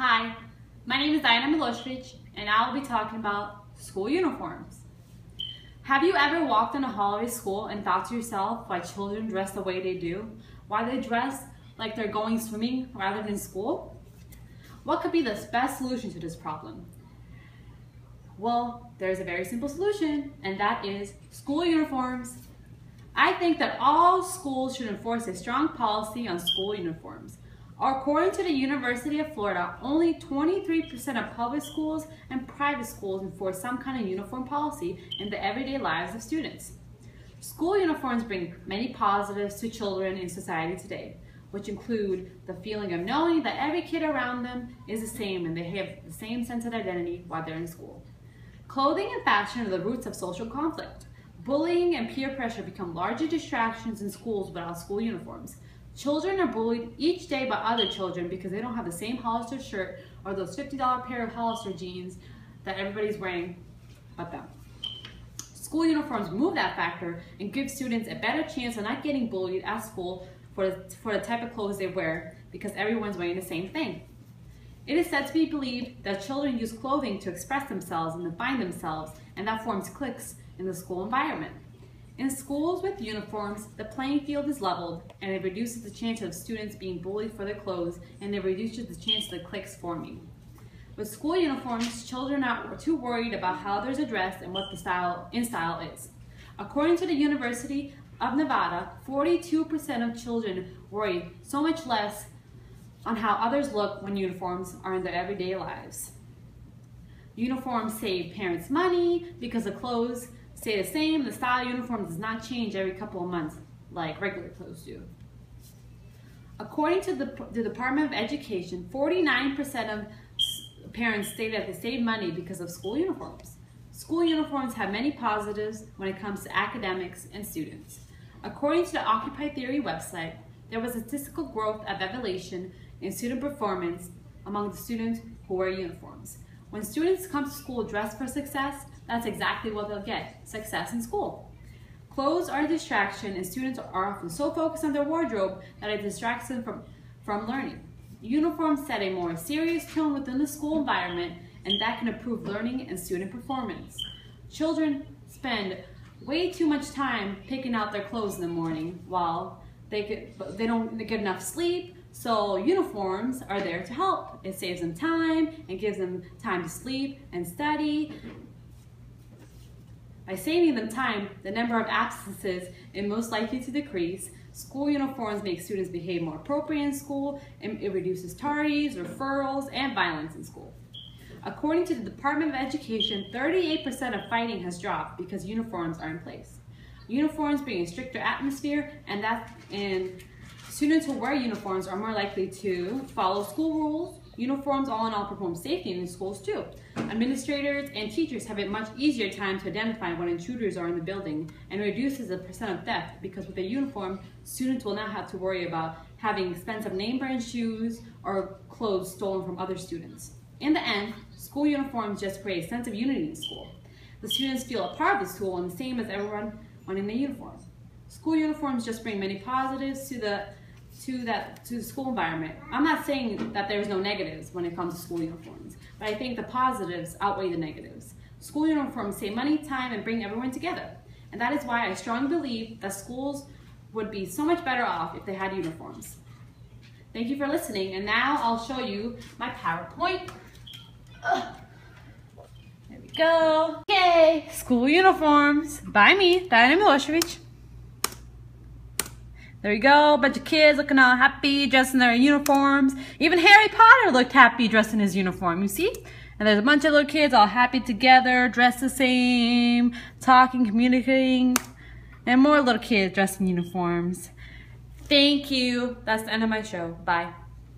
Hi, my name is Dajana MIlosevic, and I will be talking about school uniforms. Have you ever walked in a hall of a school and thought to yourself why children dress the way they do? Why they dress like they're going swimming rather than school? What could be the best solution to this problem? Well, there's a very simple solution, and that is school uniforms. I think that all schools should enforce a strong policy on school uniforms. According to the University of Florida, only 23% of public schools and private schools enforce some kind of uniform policy in the everyday lives of students. School uniforms bring many positives to children in society today, which include the feeling of knowing that every kid around them is the same and they have the same sense of identity while they're in school. Clothing and fashion are the roots of social conflict. Bullying and peer pressure become larger distractions in schools without school uniforms. Children are bullied each day by other children because they don't have the same Hollister shirt or those $50 pair of Hollister jeans that everybody's wearing but them. School uniforms remove that factor and give students a better chance of not getting bullied at school for the type of clothes they wear because everyone's wearing the same thing. It is said to be believed that children use clothing to express themselves and define themselves, and that forms cliques in the school environment. In schools with uniforms, the playing field is leveled, and it reduces the chance of students being bullied for their clothes, and it reduces the chance of the cliques forming. With school uniforms, children are not too worried about how others are dressed and what the style is. According to the University of Nevada, 42% of children worry so much less on how others look when uniforms are in their everyday lives. Uniforms save parents money because the clothes stay the same. The style of uniform does not change every couple of months like regular clothes do. According to the Department of Education, 49% of parents state that they save money because of school uniforms. School uniforms have many positives when it comes to academics and students. According to the Occupy Theory website, there was a statistical growth of evaluation in student performance among the students who wear uniforms. When students come to school dressed for success, that's exactly what they'll get, success in school. Clothes are a distraction, and students are often so focused on their wardrobe that it distracts them from learning. Uniforms set a more serious tone within the school environment, and that can improve learning and student performance. Children spend way too much time picking out their clothes in the morning while they don't get enough sleep. So uniforms are there to help. It saves them time and gives them time to sleep and study. By saving them time, the number of absences is most likely to decrease. School uniforms make students behave more appropriate in school, and it reduces tardies, referrals, and violence in school. According to the Department of Education, 38% of fighting has dropped because uniforms are in place. Uniforms bring a stricter atmosphere, and students who wear uniforms are more likely to follow school rules. Uniforms all in all perform safety in schools too. Administrators and teachers have a much easier time to identify when intruders are in the building, and reduces the percent of theft because with a uniform, students will not have to worry about having expensive name brand shoes or clothes stolen from other students. In the end, school uniforms just create a sense of unity in school. The students feel a part of the school and the same as everyone in a uniform. School uniforms just bring many positives to the school environment. I'm not saying that there's no negatives when it comes to school uniforms, but I think the positives outweigh the negatives. School uniforms save money, time, and bring everyone together. And that is why I strongly believe that schools would be so much better off if they had uniforms. Thank you for listening, and now I'll show you my PowerPoint. There we go. Okay, school uniforms by me, Dajana MIlosevic. There you go, a bunch of kids looking all happy, dressed in their uniforms. Even Harry Potter looked happy dressed in his uniform, you see? And there's a bunch of little kids all happy together, dressed the same, talking, communicating, and more little kids dressed in uniforms. Thank you. That's the end of my show. Bye.